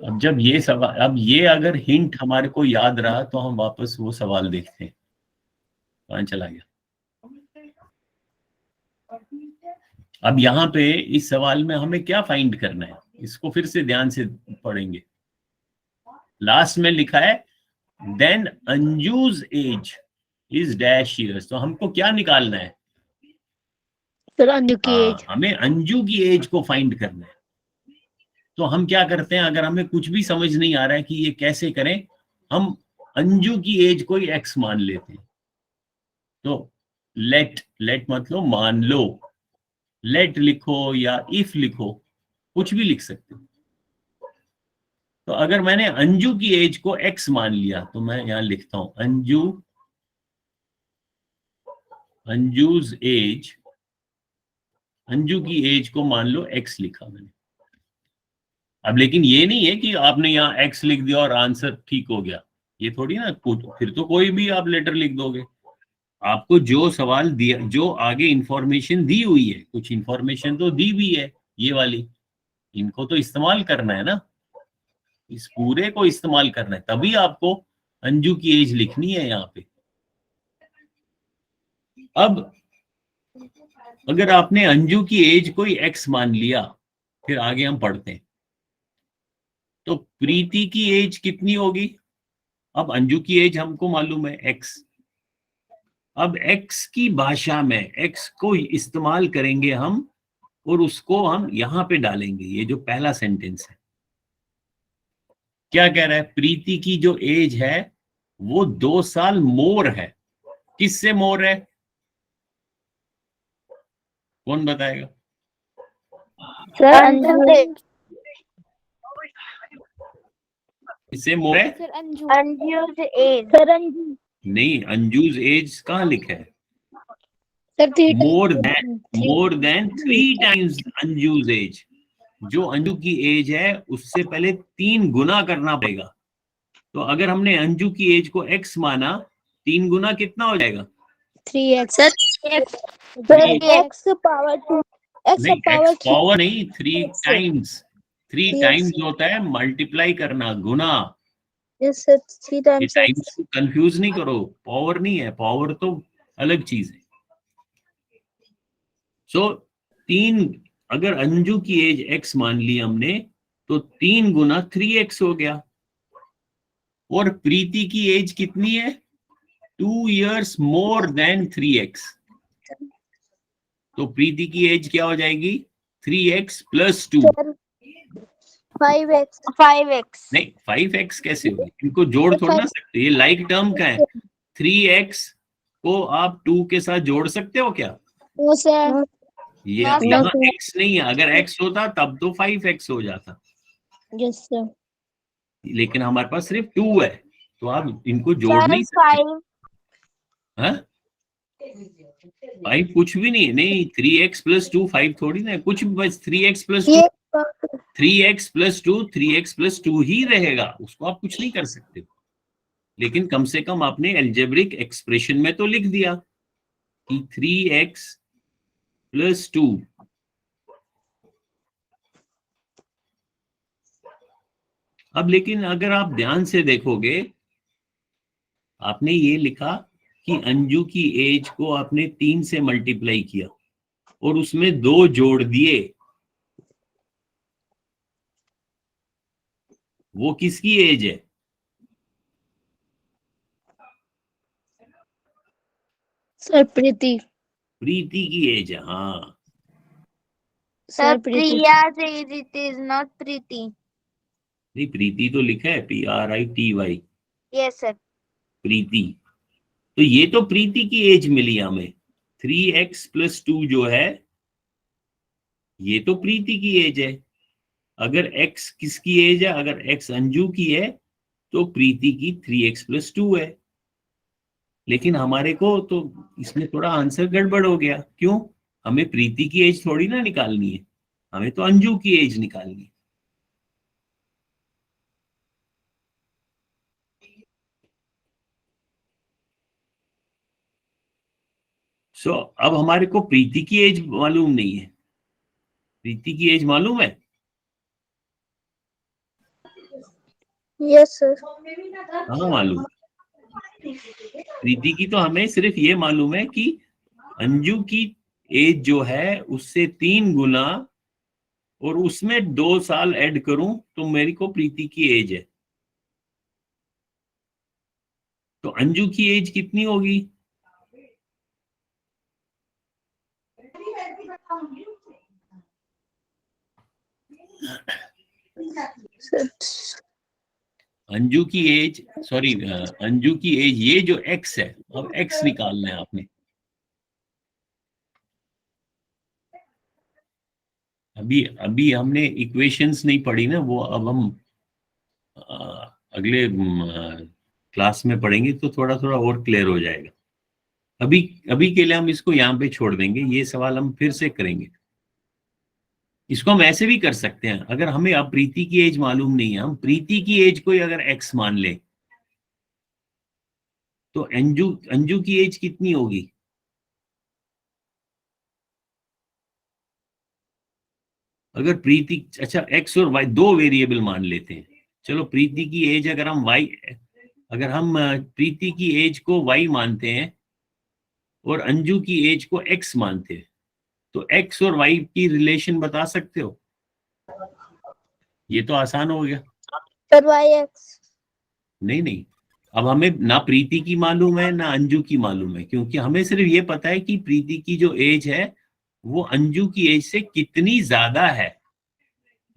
अब जब ये सवाल, अब ये अगर हिंट हमारे को याद रहा, तो हम वापस वो सवाल देखते हैं। कहां चला गया? अब यहाँ पे इस सवाल में हमें क्या फाइंड करना है, इसको फिर से ध्यान से पढ़ेंगे। लास्ट में लिखा है then Anju's age is dash years. तो हमको क्या निकालना है? सर अंजू की एज। हमें अंजू की एज को फाइंड करना है। तो हम क्या करते हैं, अगर हमें कुछ भी समझ नहीं आ रहा है कि ये कैसे करें, हम अंजू की एज को ही एक्स मान लेते हैं। तो लेट मतलब मान लो, लेट लिखो या इफ लिखो, कुछ भी लिख सकते हो। तो अगर मैंने अंजू की एज को एक्स मान लिया, तो मैं यहां लिखता हूं अंजूज एज, अंजू की एज को मान लो एक्स लिखा मैंने। अब लेकिन ये नहीं है कि आपने यहाँ एक्स लिख दिया और आंसर ठीक हो गया, ये थोड़ी ना। फिर तो कोई भी आप लेटर लिख दोगे। आपको जो सवाल दिया, जो आगे इंफॉर्मेशन दी हुई है, कुछ इंफॉर्मेशन तो दी भी है ये वाली, इनको तो इस्तेमाल करना है ना, इस पूरे को इस्तेमाल करना है, तभी आपको अंजू की एज लिखनी है यहाँ पे। अब अगर आपने अंजू की एज को ही एक्स मान लिया, फिर आगे हम पढ़ते हैं। तो प्रीति की एज कितनी होगी? अब अंजू की एज हमको मालूम है एक्स। अब एक्स की भाषा में एक्स को इस्तेमाल करेंगे हम, और उसको हम यहां पे डालेंगे। ये जो पहला सेंटेंस है, क्या कह रहा है? प्रीति की जो एज है वो 2 साल मोर है। किससे मोर है? कौन बताएगा? सर अंजू। किससे मोर है? Sir Anju. Unused age. Sir Anju. नहीं, अंजूज एज कहाँ लिखा है? Sir more than 3 times Anju's age. जो अंजू की एज है उससे पहले 3 गुना करना पड़ेगा। तो अगर हमने अंजू की एज को x माना, 3 गुना कितना हो जाएगा? 3x। Sir x power 2। नहीं, x पावर नहीं, 3 टाइम्स। 3 टाइम्स होता है मल्टीप्लाई करना, गुना। यस सर 3 ये टाइम्स टाइम्स को कंफ्यूज नहीं करो, पावर नहीं है, पावर तो अलग चीज है। सो 3, अगर अंजू की एज x मान ली हमने, तो 3 गुना 3x हो गया। और प्रीति की एज कितनी है? 2 years मोर देन 3x। तो प्रीति की एज क्या हो जाएगी? 3x plus 2। 5x। 5x. नहीं, 5x कैसे होगी? इनको जोड़ थोड़ा ना सकते, ये लाइक टर्म का है। 3x को आप 2 के साथ जोड़ सकते हो क्या? No sir. ये No, यहाँ sir. x नहीं है, अगर x होता तब तो 5x हो जाता, यस सर। लेकिन हमारे पास सिर्फ 2 है, तो आप इनको जोड़ Sir, नहीं सकते। 5. हाँ, 5 कुछ भी नहीं है। नहीं, 3x प्लस 2 5 थोड़ी ना है, कुछ भी, बस 3x plus 2 3x plus 2 3x plus 2 ही रहेगा, उसको आप कुछ नहीं कर सकते। लेकिन कम से कम आपने अलजेब्रिक एक्सप्रेशन में तो लिख दिया कि 3x प्लस 2 अब लेकिन अगर आप ध्यान से देखोगे, आपने ये लिखा कि अंजू की एज को आपने 3 से मल्टीप्लाई किया और उसमें 2 जोड़ दिए, वो किसकी एज है? सर प्रीति। प्रीति की एज है। हाँ, Sir, sir Preeti. Priya's age, it is not Preeti. नहीं, प्रीति तो लिखा है PRITY, Yes, sir. प्रीति। तो ये तो प्रीति की एज मिली हमें। 3x + 2 जो है, ये तो प्रीति की एज है। अगर x किसकी एज है? अगर x अंजू की है तो प्रीति की 3x + 2 है। लेकिन हमारे को तो इसमें थोड़ा आंसर गड़बड़ हो गया। क्यों? हमें प्रीति की एज थोड़ी ना निकालनी है, हमें तो अंजू की एज निकालनी है। सो अब हमारे को प्रीति की एज मालूम नहीं है। प्रीति की एज मालूम है? Yes sir. हाँ मालूम। प्रीति की तो हमें सिर्फ ये मालूम है कि अंजू की एज जो है उससे 3 गुना और उसमें 2 साल ऐड करूं तो मेरी को प्रीति की एज है। तो अंजू की एज कितनी होगी? अंजू की एज, सॉरी, अंजू की एज, ये जो x है, अब x निकालना है आपने। अभी हमने इक्वेशंस नहीं पढ़ी ना, वो अब हम अगले क्लास में पढ़ेंगे तो थोड़ा थोड़ा और क्लियर हो जाएगा। अभी के लिए हम इसको यहाँ पे छोड़ देंगे, ये सवाल हम फिर से करेंगे। इसको हम ऐसे भी कर सकते हैं, अगर हमें अब प्रीति की एज मालूम नहीं है, हम प्रीति की एज को ही अगर x मान ले तो अंजू की एज कितनी होगी? अगर प्रीति, अच्छा x और y 2 वेरिएबल मान लेते हैं। चलो प्रीति की एज अगर हम प्रीति की एज को y मानते हैं और अंजू की एज को x मानते हैं, तो x और y की रिलेशन बता सकते हो? ये तो आसान हो गया। Sir YX। नहीं, अब हमें ना प्रीति की मालूम है ना अंजू की मालूम है, क्योंकि हमें सिर्फ ये पता है कि प्रीति की जो एज है वो अंजू की एज से कितनी ज्यादा है,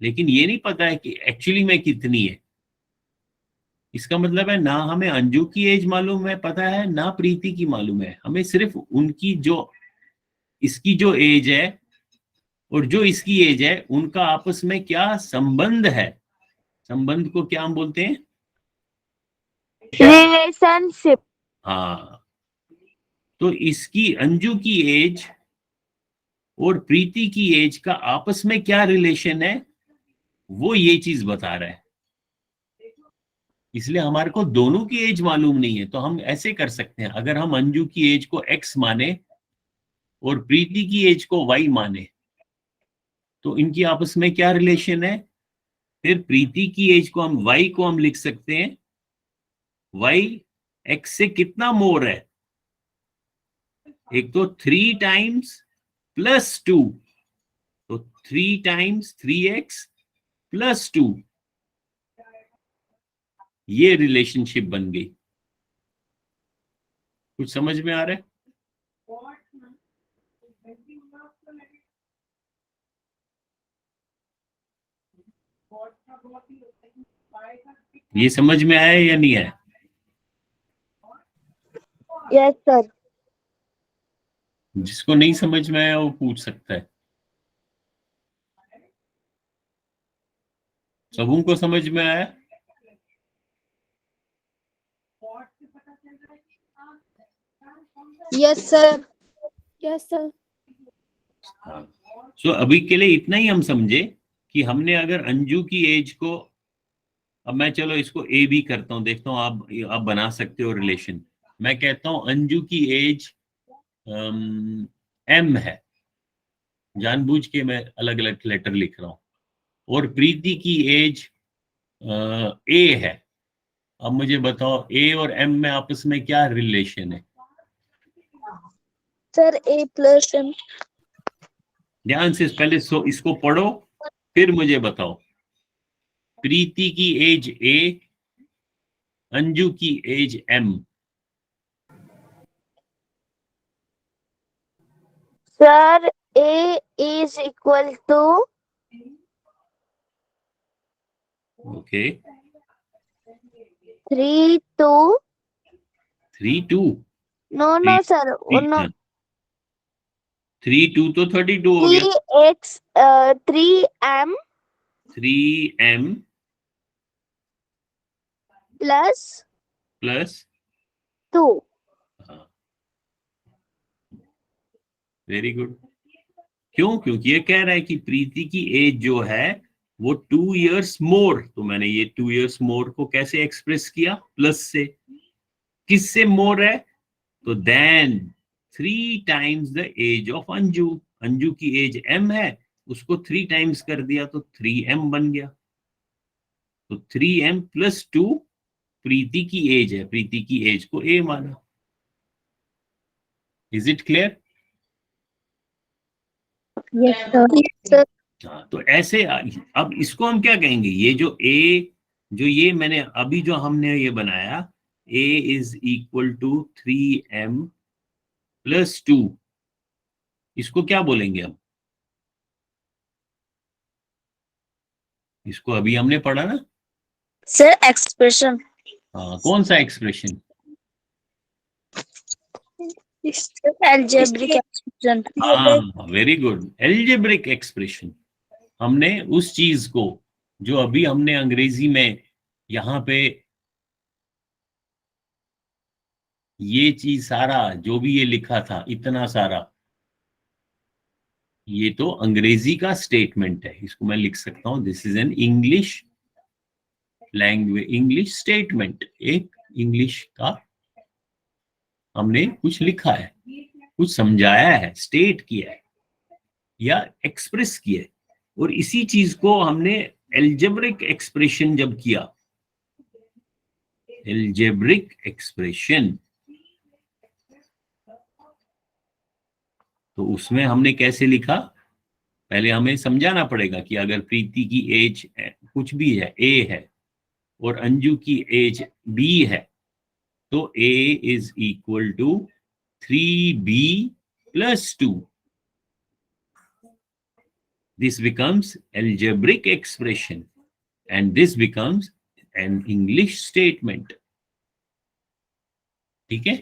लेकिन ये नहीं पता है कि एक्चुअली में कितनी है। इसका मतलब है ना हमें अंजू की एज मालूम है, पता है, ना प्रीति की मालूम है। हमें सिर्फ उनकी जो, इसकी जो एज है और जो इसकी एज है, उनका आपस में क्या संबंध है। संबंध को क्या हम बोलते हैं? Relationship. हाँ, तो इसकी अंजू की एज और प्रीति की एज का आपस में क्या रिलेशन है, वो ये चीज बता रहा है। इसलिए हमारे को दोनों की एज मालूम नहीं है, तो हम ऐसे कर सकते हैं, अगर हम अंजू की एज को x माने और प्रीति की एज को y माने तो इनकी आपस में क्या रिलेशन है। फिर प्रीति की एज को हम y को हम लिख सकते हैं, y x से कितना मोर है? एक तो 3 टाइम्स + 2, तो 3 टाइम्स 3x + 2, ये रिलेशनशिप बन गई। कुछ समझ में आ रहा है? ये समझ में आया या नहीं आया? Yes sir. जिसको नहीं समझ में आया वो पूछ सकता है। सबों को समझ में आया? Yes sir. Yes sir. हाँ, सो अभी के लिए इतना ही हम समझे कि हमने अगर अंजू की एज को, अब मैं चलो इसको ए भी करता हूं, देखता हूं आप बना सकते हो रिलेशन। मैं कहता हूं अंजू की एज m है, जानबूझ के मैं अलग अलग लेटर लिख रहा हूं, और प्रीति की एज ए है। अब मुझे बताओ ए और एम में आपस में क्या रिलेशन है? सर ए प्लस एम। ध्यान से पहले इसको पढ़ो, फिर मुझे बताओ। प्रीति की एज ए, अंजू की age M. Sir, A is equal to okay, 3, 2. 3 2। No, sir. Oh, no. 3 2 तो 32 हो गया। 3x, 3m 3m plus plus 2. Very good. क्यों? क्योंकि ये कह रहा है कि प्रीति की एज जो है वो 2 इयर्स मोर, तो मैंने ये 2 इयर्स मोर को कैसे एक्सप्रेस किया? प्लस से। किससे मोर है? तो then 3 times the age of Anju. Anju की एज m है, उसको 3 टाइम्स कर दिया तो 3m बन गया। तो 3m प्लस 2 प्रीति की एज है, प्रीति की एज को a माना। Is it clear? Yes, sir. हाँ, तो ऐसे अब इसको हम क्या कहेंगे? ये जो a, जो ये मैंने अभी जो हमने ये बनाया, a is equal to 3m plus 2, इसको क्या बोलेंगे हम? इसको अभी हमने पढ़ा ना। Sir, expression. हाँ, कौन सा एक्सप्रेशन? Algebraic expression. हाँ, वेरी गुड, एल्जेब्रिक एक्सप्रेशन। हमने उस चीज को जो अभी हमने अंग्रेजी में यहाँ पे ये चीज सारा जो भी ये लिखा था, इतना सारा, ये तो अंग्रेजी का स्टेटमेंट है। इसको मैं लिख सकता हूं, this is an English language, English statement. एक इंग्लिश का हमने कुछ लिखा है, कुछ समझाया है, स्टेट किया है या एक्सप्रेस किया है, और इसी चीज को हमने एल्जेब्रिक एक्सप्रेशन जब किया, एल्जेब्रिक एक्सप्रेशन, तो उसमें हमने कैसे लिखा? पहले हमें समझाना पड़ेगा कि अगर प्रीति की एज कुछ भी है, ए है, और अंजू की एज बी है, तो a is equal to 3b plus 2। This becomes algebraic expression and this becomes an English statement. ठीक है?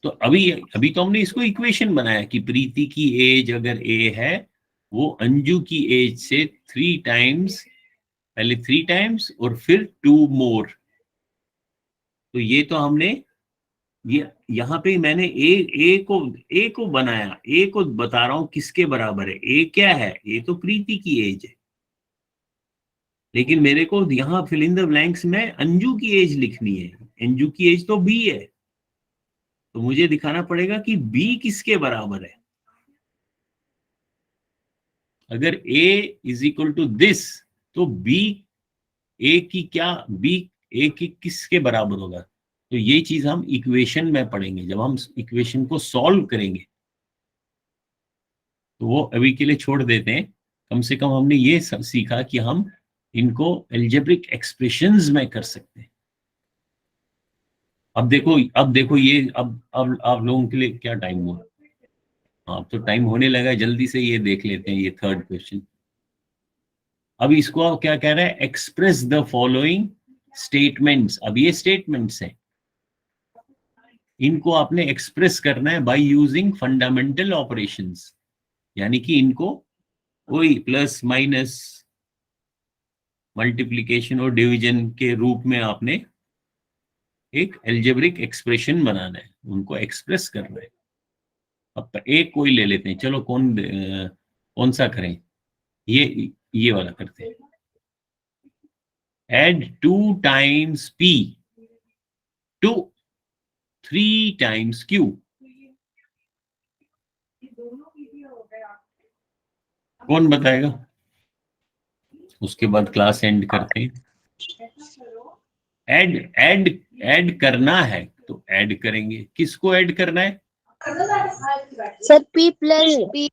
तो अभी तो हमने इसको इक्वेशन बनाया कि प्रीति की एज अगर a है, वो अंजू की एज से 3 टाइम्स, पहले 3 टाइम्स और फिर 2 मोर। तो ये तो हमने ये यहाँ पे मैंने ए को बनाया, ए को बता रहा हूं किसके बराबर है। ए क्या है? ए तो प्रीति की एज है, लेकिन मेरे को यहाँ फिल इन द ब्लैंक्स में अंजू की एज लिखनी है। अंजू की एज तो बी है, तो मुझे दिखाना पड़ेगा कि बी किसके बराबर है। अगर ए इज इक्वल टू दिस, तो बी ए की क्या, बी ए की किसके बराबर होगा? तो ये चीज हम इक्वेशन में पढ़ेंगे, जब हम इक्वेशन को सॉल्व करेंगे। तो वो अभी के लिए छोड़ देते हैं। कम से कम हमने ये सीखा कि हम इनको एल्जेब्रिक एक्सप्रेशंस में कर सकते हैं। अब देखो ये अब आप लोगों के लिए क्या टाइम हुआ? हाँ, तो टाइम होने लगा, जल्दी से ये देख लेते हैं, ये थर्ड क्वेश्चन। अब इसको क्या कह रहा है? Express the following statements. अब ये स्टेटमेंट्स हैं, इनको आपने एक्सप्रेस करना है बाय यूजिंग फंडामेंटल ऑपरेशंस, यानी कि इनको वही प्लस माइनस मल्टीप्लिकेशन और डिवीजन के रूप में आपने एक एल्जेब्रिक एक्सप्रेशन बनाना है, उनको एक्सप्रेस करना है। अब एक कोई ले लेते हैं, चलो कौन सा करें? ये वाला करते हैं। Add 2 times p to 3 times q। कौन बताएगा? उसके बाद क्लास एंड करते हैं। ऐड करना है तो ऐड करेंगे। किसको ऐड करना है? Sir P plus P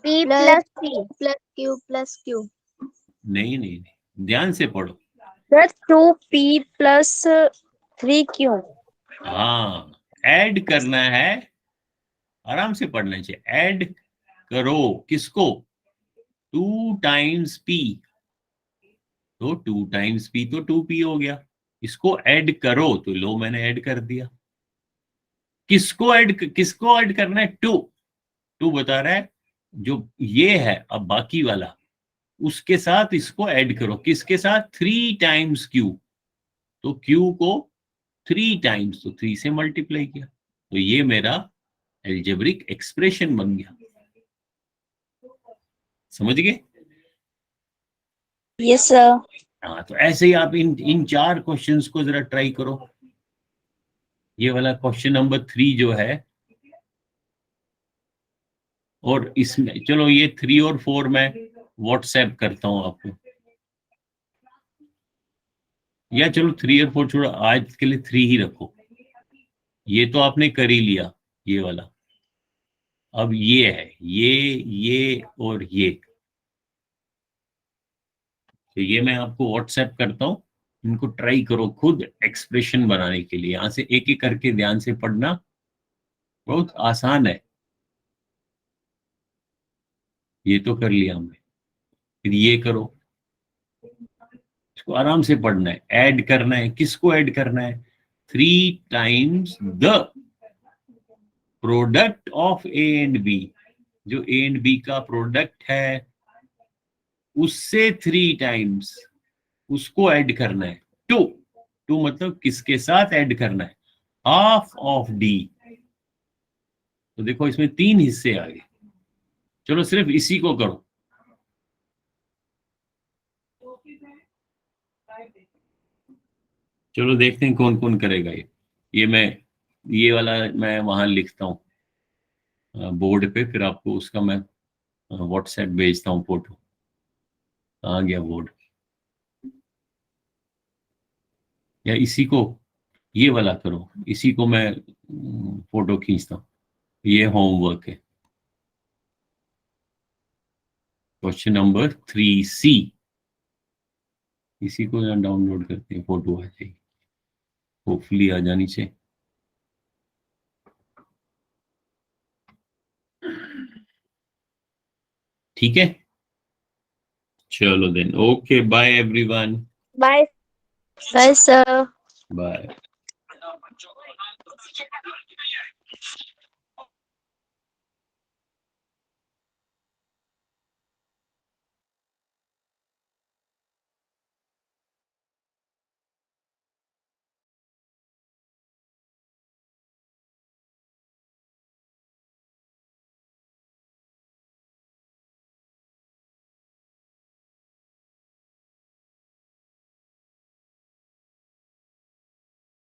P plus C. plus Q नहीं नहीं नहीं, ध्यान से पढ़ो। Sir, 2P plus 3Q. हाँ, ऐड करना है, आराम से पढ़ना चाहिए। ऐड करो किसको? 2 times P, तो 2 times P तो 2P हो गया। इसको ऐड करो तो लो मैंने ऐड कर दिया। किसको ऐड करना है? 2 बता रहा है जो ये है, अब बाकी वाला उसके साथ इसको ऐड करो। किसके साथ? 3 times Q, तो Q को 3 times, तो 3 से मल्टीप्लाई किया, तो ये मेरा एल्जेब्रिक एक्सप्रेशन बन गया। समझ गए? yes sir हाँ, तो ऐसे ही आप इन 4 क्वेश्चंस को जरा ट्राई करो। ये वाला क्वेश्चन नंबर 3 जो है, और इसमें चलो ये 3 और 4 मैं व्हाट्सएप करता हूं आपको, या चलो 3 और 4 छोड़ो, आज के लिए 3 ही रखो। ये तो आपने कर ही लिया, ये वाला। अब ये है, ये और ये, तो ये मैं आपको व्हाट्सएप करता हूं। इनको ट्राई करो खुद एक्सप्रेशन बनाने के लिए। यहां से एक एक करके ध्यान से पढ़ना, बहुत आसान है। ये तो कर लिया हमने, फिर ये करो, इसको आराम से पढ़ना है। ऐड करना है, किसको ऐड करना है? 3 times the product of A and B, जो ए एंड बी का प्रोडक्ट है उससे 3 times उसको ऐड करना है। 2 मतलब किसके साथ ऐड करना है? Half of D. तो देखो इसमें 3 हिस्से आ गए। चलो सिर्फ इसी को करो। चलो देखते हैं कौन कौन करेगा ये मैं ये वाला मैं वहां लिखता हूँ बोर्ड पे, फिर आपको उसका मैं व्हाट्सएप भेजता हूँ फोटो। आ गया बोर्ड, या इसी को, ये वाला करो, इसी को मैं फोटो खींचता हूँ। ये होमवर्क है, क्वेश्चन नंबर 3C। इसी को यहाँ डाउनलोड करते हैं, फोटो आ जाएगी, होपफुली आ जानी चाहिए। ठीक है, चलो then, okay, bye everyone, Bye. bye sir bye.